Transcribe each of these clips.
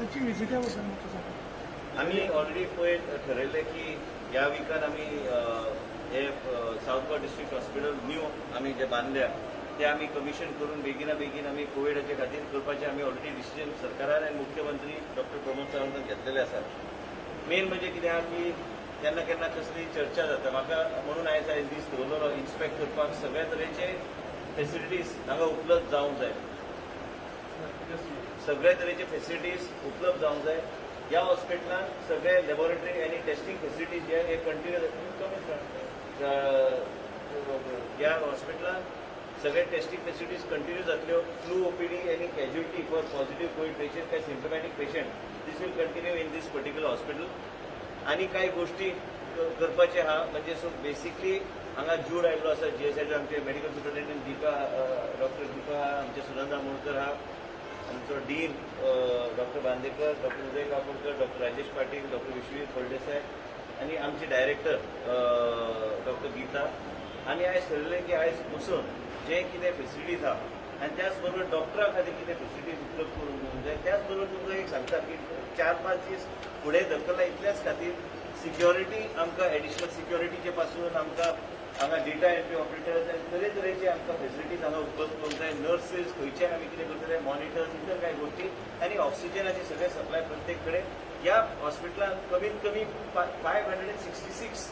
डॉक्टरांची विजिटाबद्दल मातसो सांगा. आम्ही ऑलरेडी पळय ठरयल्लें की ह्या विकान आमी हे south Goa district hospital new आमी जे बांदल्या ते आमी कमिशन करून बेगिना बेगीन आमी कोविडाचे खातीर करपाचें आमी ऑलरेडी डिसिजन सरकारान आनी मुख्यमंत्री डॉक्टर प्रमोद सावंतान घेतलेले आसा. मेन म्हणजे कितें आहा की केन्ना केन्ना कसली चर्चा जाता म्हाका म्हणून आयज दीस दवरलेलो इन्स्पेक्ट करपाक सगळ्या तरेचे फेसिलिटीज हांगा उपलब्ध जावंक जाय. सगळ्या तरेचे फेसिलिटीज उपलब्ध जावंक जाय. ह्या हॉस्पिटलान सगळे लॅबोरेटरी आनी टेस्टिंग फेसिलिटीज हे कंटिन्यू ह्या हॉस्पिटलान सगळे टेस्टिंग फेसिलिटीज कंटिन्यू जातल्यो. फ्लू ओपीडी आनी casualty for positive covid patient काय symptomatic patient these will continue in these particular hospital. आनी कांय गोष्टी करपाचे आहा म्हणजे सो बेसिकली हांगा जूड आयिल्लो आसा जीएसआयचे आमचे मेडिकल सुपरिटेंडंट डॉक्टर दीपा आमचे सुनंदा मोळकर आहा, आमचो डीन डॉक्टर बांदेकर, डॉक्टर उदय काकोडकर, डॉक्टर राजेश पाटील, डॉक्टर विश्वजीत फळदेसाय आनी आमचे डायरेक्टर डॉक्टर गीता. आनी आयज ठरयलें की आयज बसून जे कितें फेसिलिटीज आहा आनी त्याच बरोबर डॉक्टरां खातीर कितें फेसिलिटीज उपलब्ध करून दिवंक जाय. त्याच बरोबर तुमकां एक सांगता की 4-5 दीस फुडें धरतला इतल्याच खातीर सिक्युरिटी आमकां एडिशनल सिक्युरिटीचे पासून आमकां हांगा डेटा एंट्री ऑपरेटर्स आनी तरेतरेचे आमकां फेसिलिटीज हांगा उपलब्ध करूंक जाय. नर्सीस खंयच्यान आमी कितें करतले, मॉनिटर्स इतर कांय गोष्टी आनी ऑक्सिजनाचे सगळे सप्लाय प्रत्येक कडेन. ह्या हॉस्पिटलान कमीत कमी 566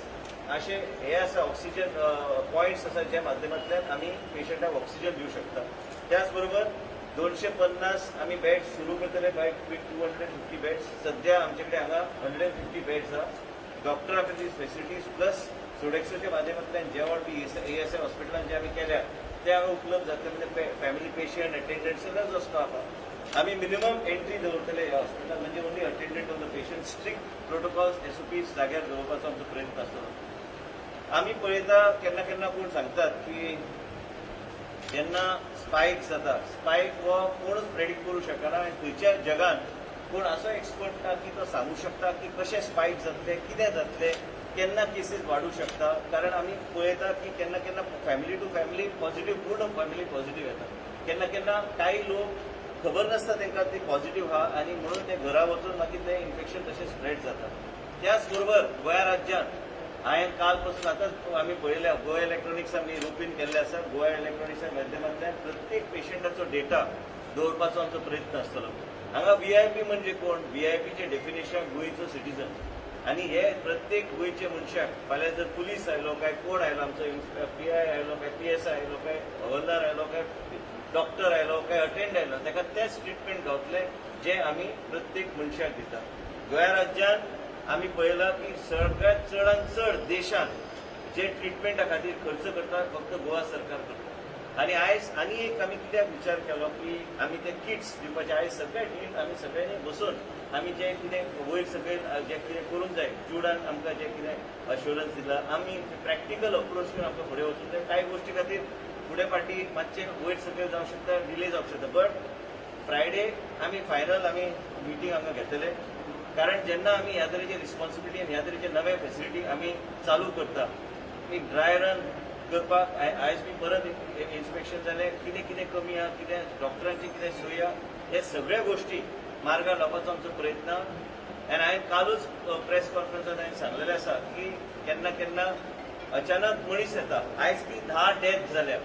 असे हे आसा ऑक्सिजन पॉयंट्स आसा ज्या माध्यमांतल्यान आमी पेशंटाक ऑक्सिजन दिवंक शकता. त्याच बरोबर 250 आमी बेड्स सुरू करतले बाय 250 बेड्स. सध्या आमचे कडेन हांगा 150 बेड्स आहा. डॉक्टरां खातीर फेसिलिटीज प्लस सोडेक्सोच्या माध्यमांतल्यान जेवण बी ASI हॉस्पिटलान जे आमी केल्या ते हांगा उपलब्ध जातले. म्हणजे फॅमिली पेशंट अटेंडंट सगळो जो स्टाफ आहा आमी मिनिमम एंट्री दवरतले ह्या हॉस्पिटलान म्हणजे only attendant on the patient. Strict protocols SOPs जाग्यार दवरपाचो आमचो प्रयत्न आसतलो. आमी पळयता केन्ना केन्ना कोण सांगतात की जेन्ना स्पायक जाता स्पायक हो कोणूच प्रेडिक्ट करूं शकना आनी खंयच्या जगान कोण असो एक्सपर्ट ना की तो सांगू शकता की कशें स्पायक जातले, कितें जातले, केन्ना केसीस वाडूंक शकता. कारण आमी पळयता की केन्ना केन्ना फॅमिली टू फॅमिली पॉझिटिव्ह पूर्ण फॅमिली पॉझिटिव्ह येता. केन्ना केन्ना काही लोक खबर नासता तांकां ती पॉझिटिव्ह आहा आनी म्हणून ते घरा वचून मागीर तें इन्फेक्शन तशें स्प्रेड जाता. त्याच बरोबर गोंया राज्यांत हांवें काल पासून आतांच आमी पळयल्या गोवा इलेक्ट्रॉनिक्स आमी रोपीन केल्ले आसा. गोवा इलेक्ट्रॉनिक्सा माध्यमांतल्यान प्रत्येक पेशंटाचो डेटा दवरपाचो आमचो प्रयत्न आसतलो. हांगा VIP म्हणजे कोण, VIPचे डेफिनेशन गोंयचो सिटीजन आनी हे प्रत्येक गोंयचे मनशाक फाल्यां जर पुलीस आयलो काय कोण आयलो, आमचो PI आयलो काय PSI आयलो काय हवलदार आयलो काय डॉक्टर आयलो काय अटेंड आयलो ताका तेच ट्रिटमेंट गावतले जे आमी प्रत्येक मनशाक दिता. गोंया राज्यांत आमी पळयलां की सगळ्यांत चडांत चड देशांत जे ट्रिटमेंटा खातीर खर्च करता फक्त गोवा सरकार करता. आनी आयज आनी एक आमी कित्याक विचार केलो की आमी ते किट्स दिवपाचे. आयज सगळे टीम आमी सगळ्यांनी बसून आमी जे कितें वयर सकयल जे कितें करूंक जाय जुडान आमकां जे कितें अश्युरन्स दिला आमी प्रॅक्टिकल अप्रोच घेवन आमकां फुडें वचूंक जाय. कांय गोश्टी खातीर फुडें फाटीं मातशें वयर सकयल जावंक शकता, डिले जावंक शकता. बट फ्रायडे आमी फायनल आमी मिटींग हांगा घेतले. कारण जेन्ना आमी ह्या तरेचे रिस्पॉन्सिबिलिटी आनी ह्या तरेचे नवे फेसिलिटी आमी चालू करता एक ड्राय रन करपाक आयज बी परत इन्स्पेक्शन जालें, कितें कितें कमी आहा, कितें डॉक्टरांची कितें सोय आहा, हे सगळ्यो गोश्टी मार्गार लावपाचो आमचो प्रयत्न. आनी हांवें कालूच प्रेस कॉन्फरन्सांत हांवें सांगलेलें आसा की केन्ना केन्ना अचानक मनीस येता. आयज बी 10 डेथ जाल्या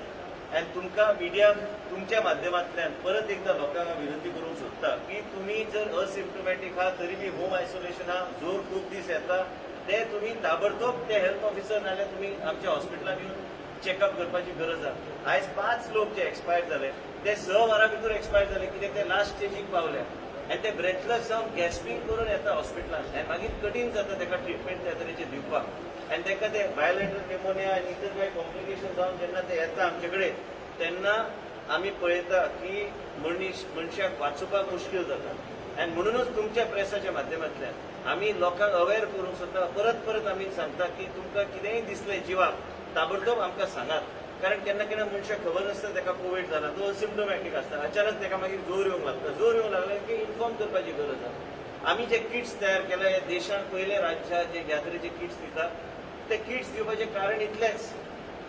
आनी तुमकां मिडिया तुमच्या माध्यमांतल्यान परत एकदां लोकांक विनंती करूंक सोदता की तुमी जर असिम्टोमॅटीक आहा तरी बी होम आयसोलेशन आहा, जोर खूब दीस येता, ते तुमी ताबडतोब ते हेल्थ ऑफिसर नाल्यार तुमी आमच्या हॉस्पिटलान येवन चॅकअप करपाची गरज आहा. आयज 5 लोक जे एक्सपायर जाले ते 6 वरां भितर एक्सपायर जाले कित्याक ते लास्ट स्टेजीक पावल्या आनी ते ब्रेथलेस जावन गॅस्पिंग करून येता हॉस्पिटलान आनी मागीर कठीण जाता ताका ट्रिटमेंट त्या तरेचे दिवपाक आनी ताका ते वायलेंट निमोनिया आनी इतर कांय कॉम्प्लिकेशन जावन जेन्ना ते येता आमचे कडेन तेन्ना आमी पळयता की मनशाक वाचोवपाक मुश्कील जाता. आनी म्हणूनच तुमच्या प्रेसाच्या माध्यमांतल्यान आमी लोकांक अवेअर करूंक सोदता. परत परत आमी सांगता की तुमकां कितेंय दिसलें जिवाक ताबडतोब आमकां सांगात. कारण केन्ना केन्ना मनशाक खबर नासता ताका कोवीड जाला, तो असिम्टोमॅटीक आसता, अचानक ताका मागीर जोर येवंक लागता. जोर येवंक लागले की इन्फॉर्म करपाची गरज आहा. आमी जे किट्स तयार केल्या हे देशांत पयले राज्य जे ह्या तरेचे किट्स दितात ते किट्स दिवपाचें कारण इतलेंच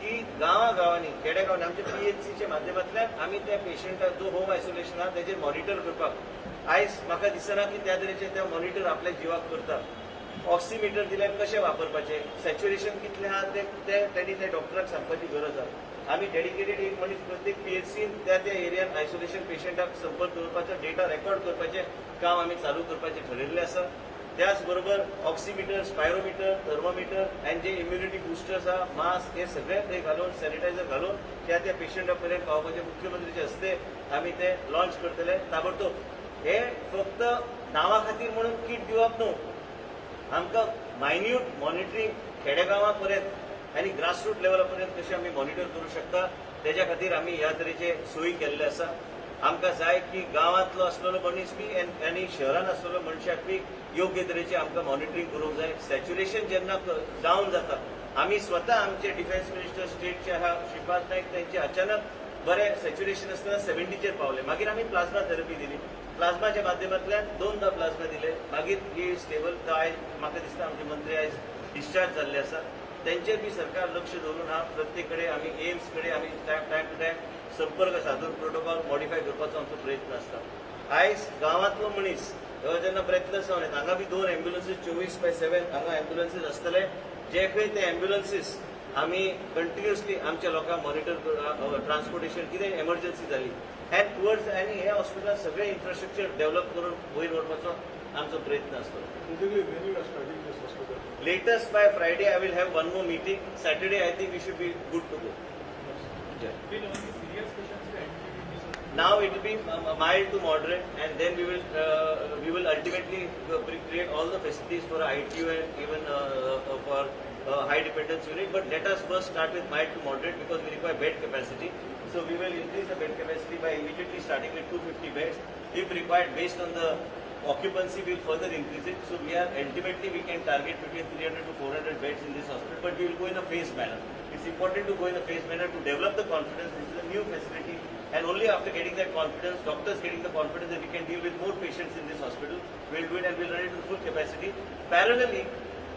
की गांवागांवांनी खेडेगांवांनी आमच्या PHCच्या माध्यमांतल्यान आमी त्या पेशंटाक जो होम आयसोलेशन आहा तेजेर मॉनिटर करपाक आयज म्हाका दिसना की त्या तरेचे ते मॉनिटर आपल्या जिवाक करता. ऑक्सिमीटर दिल्यार कशें वापरपाचें, सॅच्युरेशन कितलें आहा ते तेणी त्या डॉक्टराक सांगपाची गरज आहा. आमी डेडिकेटेड एक मनीस प्रत्येक PHCन त्या एरियान आयसोलेशन पेशंटाक संपर्क दवरपाचो डेटा रेकॉर्ड करपाचें काम आमी चालू करपाचें ठरयिल्लें आसा. त्याच बरोबर ऑक्सिमीटर, स्पायरोमीटर, थर्मोमीटर आनी जे इम्युनिटी बुस्टर्स आहा, मास्क हे सगळे ते घालून सॅनिटायझर घालून त्या पेशंटा पर्यंत पावपाचे मुख्यमंत्रीचे हस्ते आमी ते लॉन्च करतले ताबडतोब. हे फक्त नांवा खातीर म्हणून किट दिवप न्हू, आमकां मायन्यूट मॉनिटरींग खेडेगांवां पर्यंत आनी ग्रासरूट लेवला पर्यंत कशें आमी मॉनिटर करूं शकता तेज्या खातीर आमी ह्या तरेचे सोयी केल्ले आसा. आमकां जाय की गांवांतलो आसलेलो मनीस बी आनी शहरान आसलेलो मनशाक बी योग्य तरेचे आमकां मॉनिटरींग करूंक जाय. सॅच्युरेशन जेन्ना डावन जाता, आमी स्वता आमचे डिफेन्स मिनिस्टर स्टेटचे आहा श्रीपाद नायक तांचे अचानक बरें सॅच्युरेशन आसतना 70चेर पावले. मागीर आमी प्लाझ्मा थेरपी दिली, प्लाझ्माच्या माध्यमांतल्यान 2दा प्लाझ्मा दिले, मागीर ही स्टेबल. आयज म्हाका दिसता आमचे मंत्री आयज डिस्चार्ज जाल्ले आसा. तेंचेर बी सरकार लक्ष दवरून आहा. प्रत्येक कडेन आमी एम्स कडेन आमी टायम टू टायम संपर्क साधून प्रोटोकॉल मॉडिफाय करपाचो आमचो प्रयत्न आसता. आयज गांवांतलो मनीस जेन्ना ब्रेथलेस जावन येता, हांगा बी 2 एम्ब्युलन्सीस 24/7 हांगा एम्ब्युलन्सीस आसतले, जे खंय ते एम्ब्युलन्सीस आमी कंटिन्युअसली आमच्या लोकांक मॉनिटर ट्रान्सपोर्टेशन कितें एमर्जन्सी जाली एंड टुवर्ड्स आनी हे हॉस्पिटलान सगळे इन्फ्रास्ट्रक्चर डेव्हलप करून वयर व्हरपाचो आमचो प्रयत्न आसतलो. Latest by Friday I will have one more meeting. Saturday I think we should be good to go. Now it will be mild to moderate, and then we will ultimately create all the facilities for ITU and even for high dependence unit. But let us first start with mild to moderate because we require bed capacity. So we will increase the bed capacity by immediately starting with 250 beds. If required, based on the occupancy, we will further increase it. So ultimately we can target between 300 to 400 beds in this hospital, but we will go in a phased manner. It's important to go in a phased manner to develop the confidence. This is a new facility, and only after getting that confidence, doctors getting the confidence that we can deal with more patients in this hospital, we'll do it and we'll run it to full capacity. Parallelly,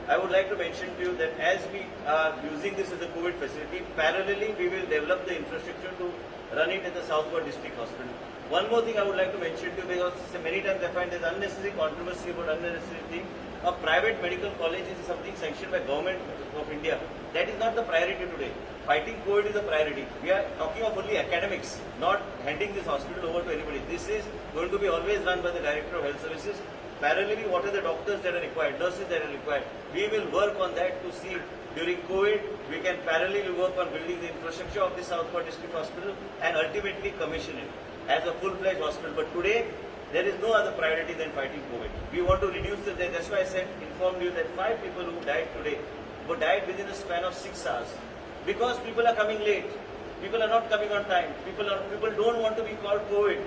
I would like to mention to you that as we are using this as a COVID facility, parallelly we will develop the infrastructure to run it at the Southward District Hospital. One more thing I would like to mention to you, because many times I find there's unnecessary controversy about unnecessary thing. A private medical college is something sanctioned by Government of India. That is not the priority today. Fighting COVID is a priority. We are talking of only academics, not handing this hospital over to anybody. This is going to be always run by the Director of Health Services. Parallelly, what are the doctors that are required, nurses that are required? We will work on that to see during COVID, we can parallelly work on building the infrastructure of the Southward District Hospital and ultimately commission it as a full-fledged hospital. But today, there is no other priority than fighting COVID. We want to reduce the death. That's why I informed you that 5 people who died today were died within a span of 6 hours. Because people are coming late. People are not coming on time. People don't want to be called COVID.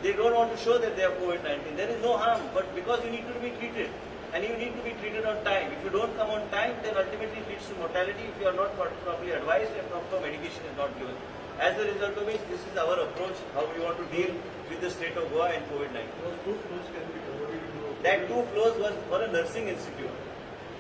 They don't want to show that they have COVID-19. There is no harm, but because you need to be treated. And you need to be treated on time. If you don't come on time, then ultimately it leads to mortality if you are not properly advised and proper medication is not given. As a result of which, this is our approach, how we want to deal with the state of Goa and COVID-19. Those 2 floors can be converted into... That 2 floors was for a nursing institute.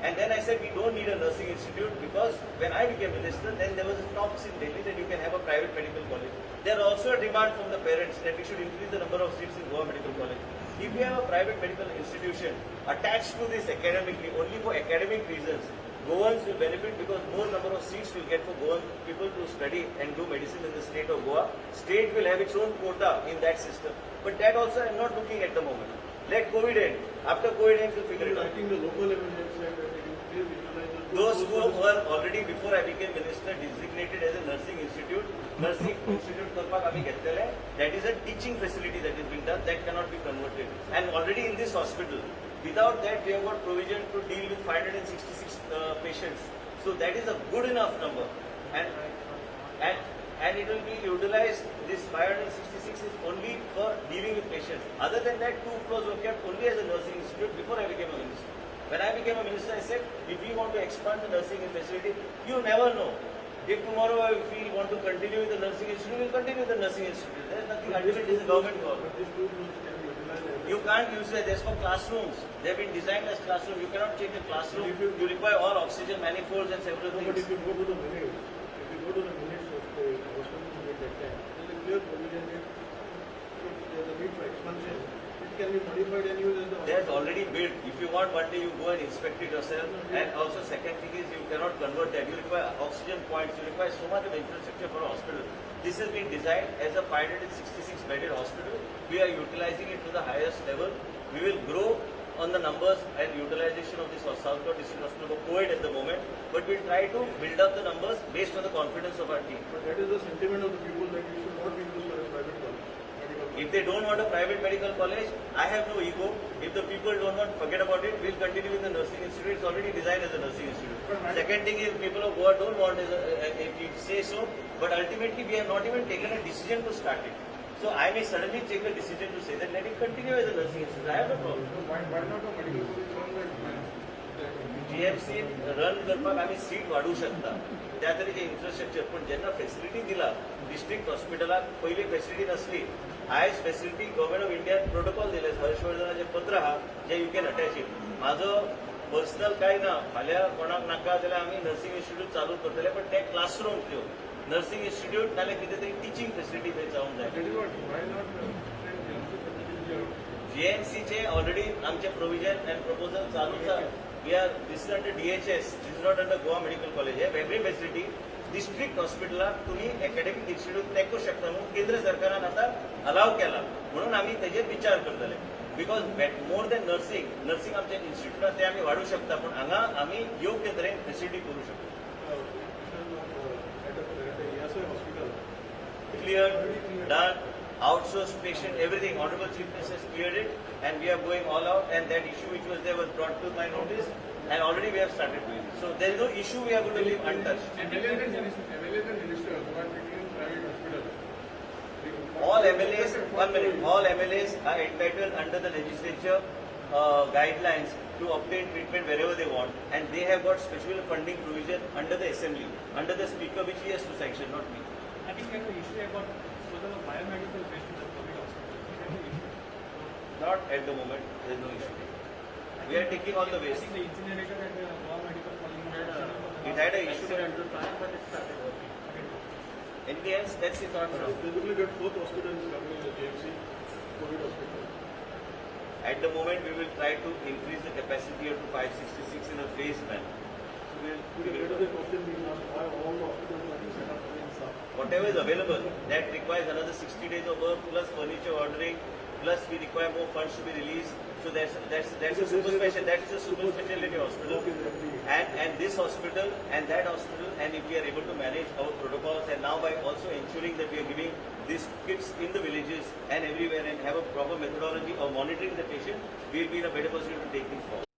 And then I said we don't need a nursing institute because when I became minister, then there was a talks in Delhi that you can have a private medical college. There are also a demand from the parents that we should increase the number of seats in Goa Medical College. If we have a private medical institution attached to this academically, only for academic reasons, Goans will benefit because more number of seats will get for Goan people to study and do medicine in the state of Goa. State will have its own quota in that system. But that also I am not looking at the moment. Let COVID end. After COVID ends, we'll figure it out. I think the local level health center, they will utilize the... Those who were already before I became minister designated as a nursing institute Karpak abhi ghettele, that is a teaching facility that is being done, that cannot be converted. And already in this hospital, without that we have got provision to deal with 566 patients. So that is a good enough number. And it will be utilized, this 566 is only for dealing with patients. Other than that, 2 floors were kept only as a nursing institute before I became a minister. When I became a minister, I said, if we want to expand the nursing facility, you never know. If tomorrow if we want to continue with the nursing institute, we will continue with the nursing institute. There is nothing, ultimately it is a government call. You can't use it, that's for classrooms. They have been designed as classrooms. You cannot change a classroom. You require all oxygen manifolds and several things. But if you go to the menu, can be modified and used as the There's already built. If you want one day you go and inspect it yourself. And also second thing is you cannot convert that. You require oxygen points. You require so much of infrastructure for a hospital. This has been designed as a 566 bedded hospital. We are utilizing it to the highest level. We will grow on the numbers and utilization of this Southgate District Hospital for COVID at the moment. But we'll try to build up the numbers based on the confidence of our team. But that is the sentiment of the people that you should not be used for a private college. Medical college. If they don't want a private medical college, I have no ego. If the people don't want, forget about it. We'll continue with the nursing institute. It's already designed as a nursing institute. Second thing is people of Goa don't want is if you say so, but ultimately we have not even taken a decision to start it. So I may suddenly take a decision to say that let it continue as a nursing institute. I have no problem. Why not a medical college run by GMC run करपाक आमी seat वाडू शकता त्या तरेचे infrastructure पण जेन्ना facility दिला district हॉस्पिटलाक पयली facility नसली आयज facility government of Indian protocol दिले हर्षवर्धनाचे पत्र आहा जे यू कॅन अटॅच इट म्हाजो पर्सनल काय ना फाल्यां कोणाक नाका जाल्यार आमी नर्सिंग इन्स्टिट्यूट चालू करतले पण ते क्लासरूम त्यो नर्सिंग इन्स्टिट्यूट नाल्यार कितें तरी टीचिंग फेसिलिटी थंय जावंक जाय That is what. Why not? GMC चे ऑलरेडी आमचे प्रोविजन अँड प्रपोजल चालूच आहा we are this is under DHS this is not under Goa medical college हे वेगळी फेसिलिटी डिस्ट्रिक्ट हॉस्पिटलाक तुम्ही अकॅडमिक इन्स्टिट्यूट तेंकू शकता म्हणून केंद्र सरकारान आता अलाव केला म्हणून आम्ही तेजेर विचार करतले बिकॉज मोर दॅन नर्सिंग आमच्या इन्स्टिट्यूटात ते आम्ही वाढू शकता पण हांगा आम्ही योग्य तरेन फेसिलिटी करू शकता Yes, hospital. cleared, done, outsourced patient, everything. Honorable Chief Minister has cleared it, and we are going all out. And that issue which was there was brought to my notice, and already we have started doing it. So there is no issue we are going to leave untouched. MLAs and ministers who are taking private hospitals. All MLAs, 1 minute, all MLAs are entitled under the legislature guidelines to obtain treatment wherever they want, and they have got special funding provision under the assembly, under the speaker, which he has to sanction, not me. I think that the issue about whether the biomedical patients at public hospitals, is that the issue? Not at the moment, there is no issue. We are taking all the I waste. think the incinerator at the Goa Medical College It had an issue under fire, but it started working. Anything else? That's it. Not now. Basically, that fourth hospital is coming in the GMC, COVID hospital. At the moment, we will try to increase the capacity up to 566 in a phased manner. So we That will, is the question being asked, why all the hospitals are being set up in South? whatever is available, that requires another 60 days of work plus furniture ordering, plus we require more funds to be released. So that's a super special. That is a super specialty hospital. And this hospital and that hospital, and if we are able to manage our protocols, and now by also ensuring that we are giving these kits in the villages and everywhere and have a proper methodology of monitoring the patient, we will be in a better position to take things forward.